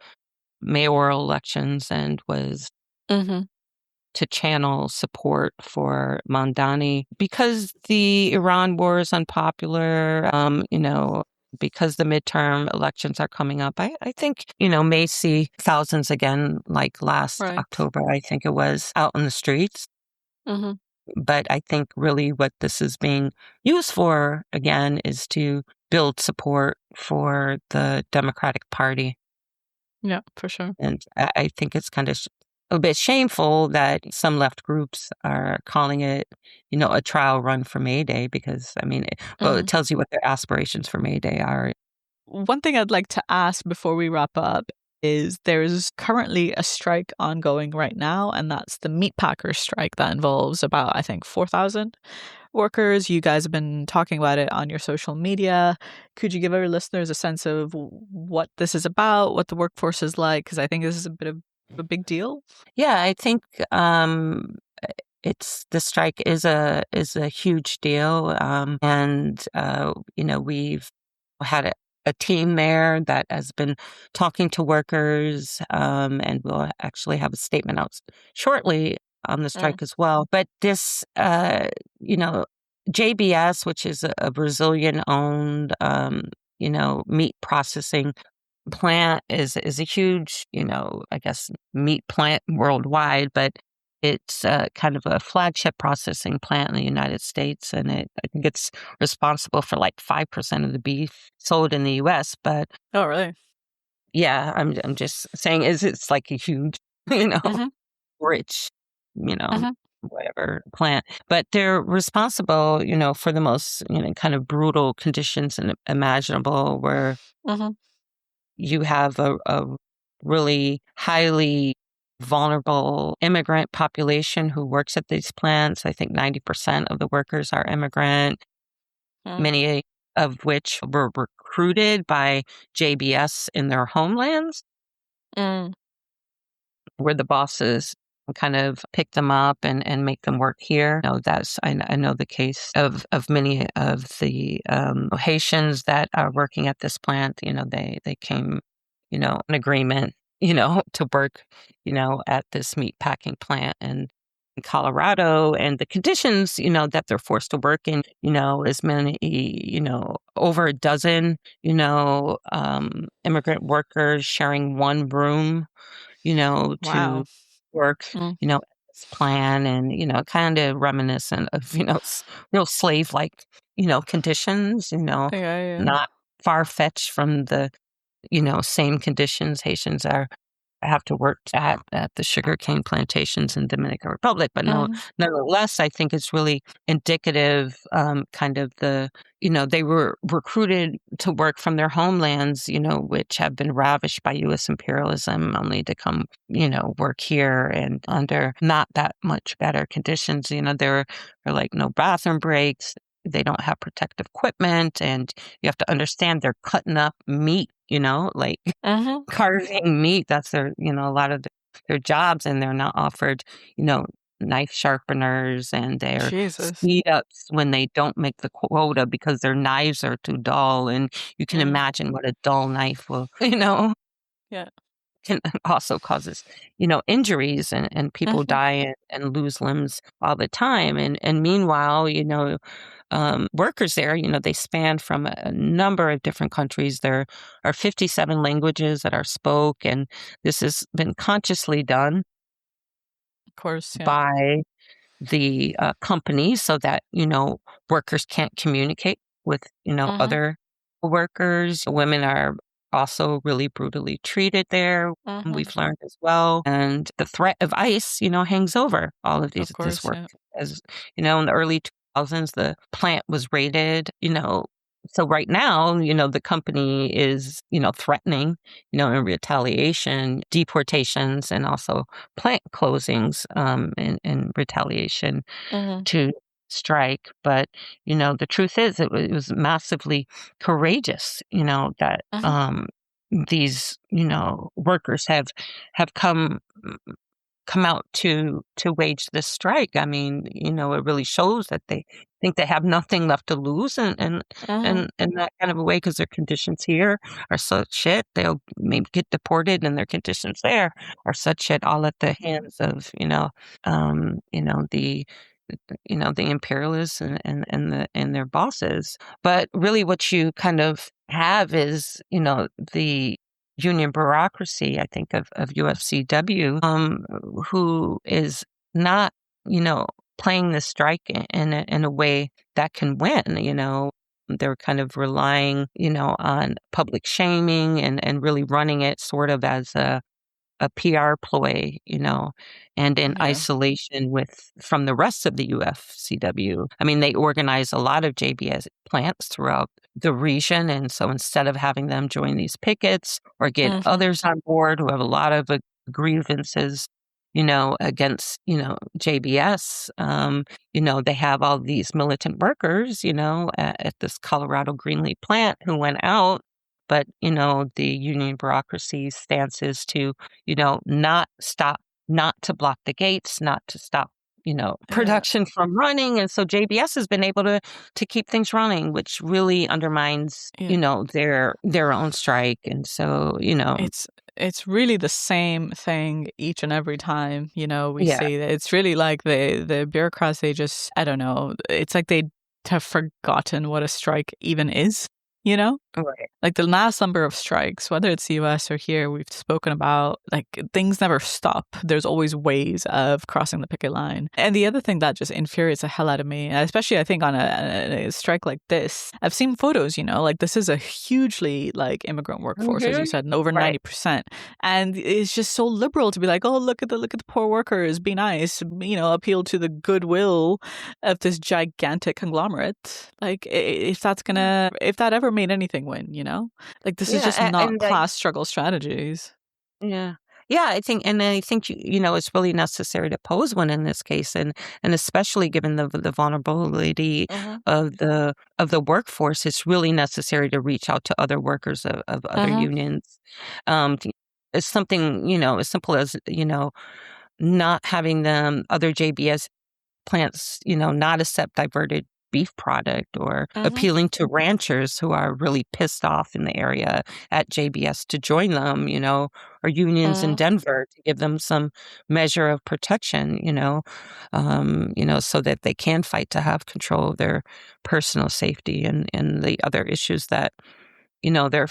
mayoral elections, and was to channel support for Mandani because the Iran war is unpopular, because the midterm elections are coming up. I think, may see thousands again, like last October, I think it was, out in the streets. But I think really what this is being used for, again, is to build support for the Democratic Party. Yeah, for sure. And I think it's kind of a bit shameful that some left groups are calling it, a trial run for May Day, because, I mean, it tells you what their aspirations for May Day are. One thing I'd like to ask before we wrap up is there's currently a strike ongoing right now, and that's the meatpackers strike that involves about, I think, 4,000 workers. You guys have been talking about it on your social media. Could you give our listeners a sense of what this is about, what the workforce is like? Because I think this is a bit of a big deal. Yeah, I think it's the strike is a huge deal, and we've had a team there that has been talking to workers, and we'll actually have a statement out shortly on the strike as well. But this, JBS, which is a Brazilian-owned, meat processing plant, is a huge, I guess, meat plant worldwide, but it's kind of a flagship processing plant in the United States, and I think it's responsible for like 5% of the beef sold in the U.S. But Oh, really? yeah, I'm just saying, it's like a huge, you know, Mm-hmm. rich, you know, Mm-hmm. whatever plant, but they're responsible, for the most, kind of brutal conditions imaginable, where Mm-hmm. you have a really highly vulnerable immigrant population who works at these plants. I think 90% of the workers are immigrant, many of which were recruited by JBS in their homelands, Mm. where the bosses kind of pick them up and make them work here. No, I know the case of many of the Haitians that are working at this plant. They came, an agreement, to work, at this meat packing plant in Colorado, and the conditions, that they're forced to work in, as many, over a dozen, immigrant workers sharing one room, to Wow. work, Mm. at this plan, and, kind of reminiscent of, real slave-like, conditions, Yeah, yeah. not far-fetched from the, same conditions Haitians have to work at the sugarcane plantations in Dominican Republic. But no, Mm. nonetheless, I think it's really indicative, kind of they were recruited to work from their homelands, which have been ravished by U.S. imperialism, only to come, work here and under not that much better conditions. There are like no bathroom breaks. They don't have protective equipment, and you have to understand they're cutting up meat, like Mm-hmm. carving meat. That's a lot of their jobs, and they're not offered, you know, knife sharpeners, and their Jesus. speed ups when they don't make the quota because their knives are too dull. And you can Mm. imagine what a dull knife will, Yeah. can also causes, injuries, and people Mm-hmm. die and lose limbs all the time. And meanwhile, workers there, they span from a number of different countries. There are 57 languages that are spoke, and this has been consciously done Of course. Yeah. by the companies so that, workers can't communicate with, Mm-hmm. other workers. Women are also really brutally treated there. Mm-hmm. We've learned as well. And the threat of ICE, hangs over all of Of this course. work. Yeah. As in the early 2000s, the plant was raided, so right now, the company is, threatening, in retaliation, deportations, and also plant closings, in retaliation Mm-hmm. to strike. But, the truth is it was massively courageous, that Mm-hmm. these, workers have come out to wage this strike. I mean, it really shows that they think they have nothing left to lose, and Mm-hmm. and in that kind of a way, because their conditions here are such shit. They'll maybe get deported, and their conditions there are such shit, all at the hands of the the imperialists and their bosses. But really, what you kind of have is, the union bureaucracy, I think, of UFCW, who is not, playing the strike in a way that can win. They're kind of relying, on public shaming, and really running it sort of as a PR ploy, and in Yeah. isolation from the rest of the UFCW. I mean, they organize a lot of JBS plants throughout the region, and so instead of having them join these pickets or get Mm-hmm. others on board who have a lot of grievances, against, JBS. They have all these militant workers, at this Colorado Greenleaf plant who went out. But, the union bureaucracy's stance is to, not stop, not to block the gates, not to stop, production from running. And so JBS has been able to keep things running, which really undermines, their own strike. And so, it's really the same thing each and every time, we see that. It's really like the bureaucrats, they just, I don't know, it's like they have forgotten what a strike even is, Right. Like the last number of strikes, whether it's the US or here, we've spoken about, like, things never stop. There's always ways of crossing the picket line. And the other thing that just infuriates the hell out of me, especially I think on a strike like this, I've seen photos, like this is a hugely like immigrant workforce, as you said, and over 90%. And it's just so liberal to be like, oh, look at the poor workers, be nice, appeal to the goodwill of this gigantic conglomerate. Like if that ever made anything win, like this is just not class struggle strategies. Yeah. Yeah, I think it's really necessary to pose one in this case, and especially given the vulnerability of the workforce, it's really necessary to reach out to other workers of other unions. It's something, as simple as, not having them other JBS plants, not accept diverted beef product, or appealing to ranchers who are really pissed off in the area at JBS to join them, or unions in Denver to give them some measure of protection, so that they can fight to have control of their personal safety and the other issues that they're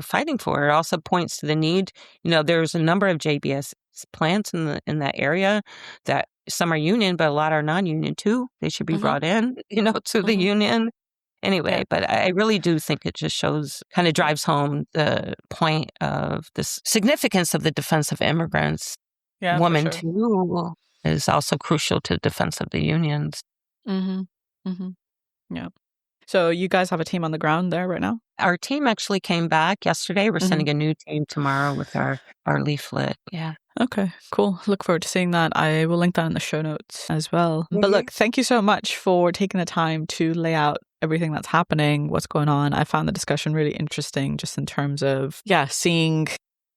fighting for. It also points to the need. There's a number of JBS plants in that area that some are union, but a lot are non-union too. They should be brought in, to the union. Anyway, but I really do think it just kind of drives home the point of the significance of the defense of immigrants. Yeah, women for sure. too is also crucial to the defense of the unions. Yeah. So you guys have a team on the ground there right now? Our team actually came back yesterday. We're sending a new team tomorrow with our leaflet. Yeah. Okay, cool. Look forward to seeing that. I will link that in the show notes as well. But look, thank you so much for taking the time to lay out everything that's happening, what's going on. I found the discussion really interesting just in terms of, seeing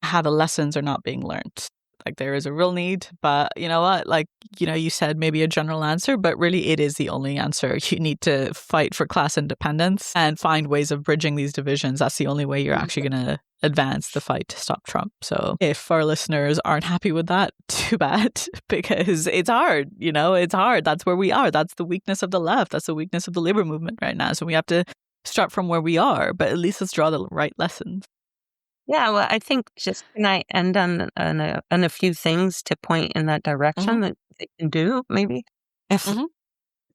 how the lessons are not being learned. Like there is a real need, but you know what? Like, you said maybe a general answer, but really it is the only answer. You need to fight for class independence and find ways of bridging these divisions. That's the only way you're actually going to advance the fight to stop Trump. So if our listeners aren't happy with that, too bad, because it's hard, it's hard. That's where we are. That's the weakness of the left. That's the weakness of the labor movement right now. So we have to start from where we are, but at least let's draw the right lessons. Yeah, well, I think can I end on a few things to point in that direction that they can do, maybe, if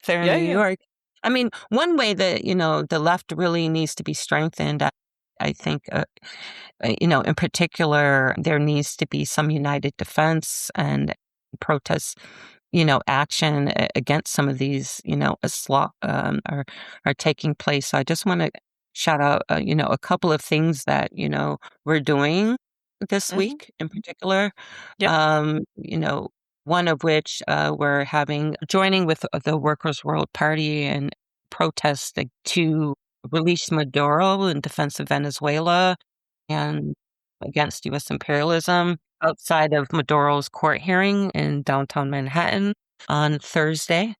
they're in New York. I mean, one way that, the left really needs to be strengthened, I think, in particular, there needs to be some united defense and protests, action against some of these, are taking place. So I just want to shout out, a couple of things that, we're doing this week in particular. One of which we're joining with the Workers World Party and protest to release Maduro in defense of Venezuela and against U.S. imperialism outside of Maduro's court hearing in downtown Manhattan on Thursday.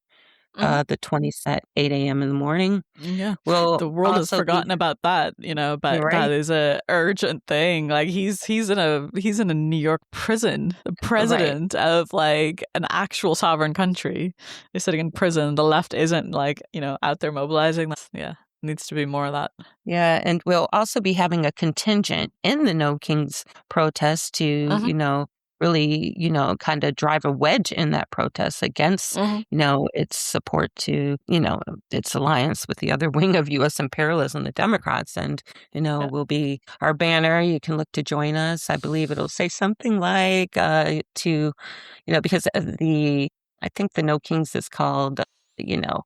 The 20th at 8 a.m. in the morning. Yeah. The world has forgotten about that, but that is a urgent thing. Like he's in a New York prison. The president of like an actual sovereign country is sitting in prison. The left isn't out there mobilizing. Needs to be more of that. Yeah, and we'll also be having a contingent in the No Kings protest to, really, kind of drive a wedge in that protest against, its support to, its alliance with the other wing of U.S. imperialism, the Democrats. And, will be our banner. You can look to join us. I believe it'll say something like because I think the No Kings is called,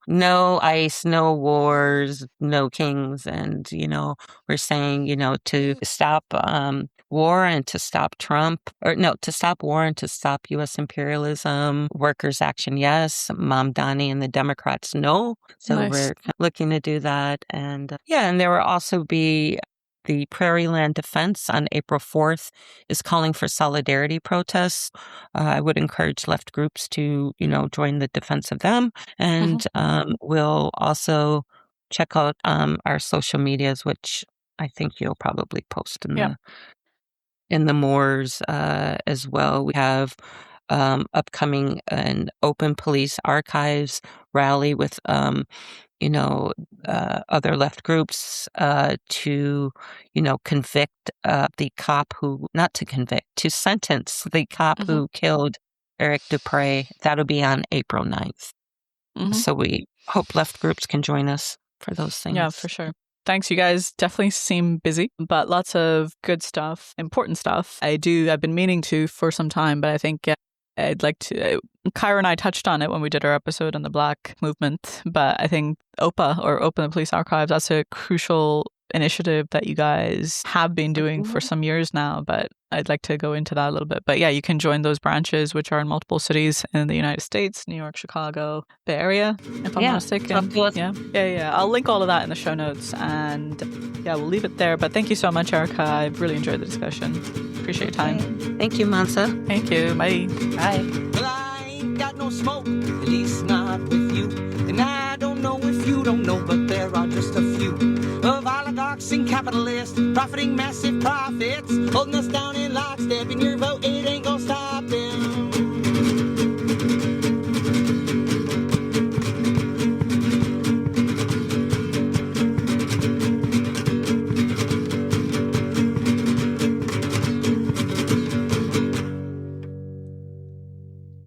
no ICE, no wars, no kings. And, we're saying, to stop war and to stop to stop war and to stop U.S. imperialism. Workers' Action, yes. Mamdani and the Democrats, no. So Nice. we're looking to do that. And and there will also be the Prairie Land Defense on April 4th is calling for solidarity protests. I would encourage left groups to, join the defense of them. And we'll also check out our social medias, which I think you'll probably post in the Moors as well. We have upcoming an open police archives rally with other left groups to convict the cop to sentence the cop who killed Eric Dupre. That'll be on April 9th. So we hope left groups can join us for those things. Yeah, for sure. Thanks, you guys definitely seem busy, but lots of good stuff, important stuff. I've been meaning to for some time, but I think I'd like to, Kyra and I touched on it when we did our episode on the Black movement, but I think OPA, or Open the Police Archives, that's a crucial initiative that you guys have been doing for some years now, but I'd like to go into that a little bit. But yeah, you can join those branches, which are in multiple cities in the United States, New York, Chicago, Bay Area, if I'm not mistaken. Yeah. I'll link all of that in the show notes, and we'll leave it there. But thank you so much, Erica. I've really enjoyed the discussion. Appreciate your time. Thank you, Mansa. Thank you. Bye. Bye. Well, I ain't got no smoke, at least not with you. And I don't know if you don't know, but there are just a few of oligarchs and capitalists profiting massive profits, holding us down in lockstep. And your vote, it ain't gonna stop.